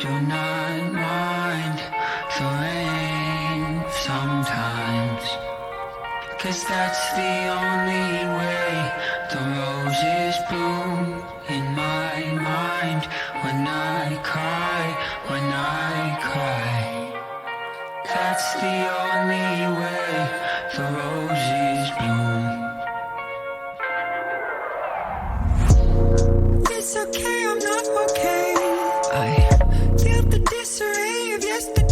do not mind the rain sometimes, 'cause that's the only way the roses bloom in my mind. When I cry, that's the only way the roses bloom. It's okay, I'm not okay. I feel the disarray of yesterday.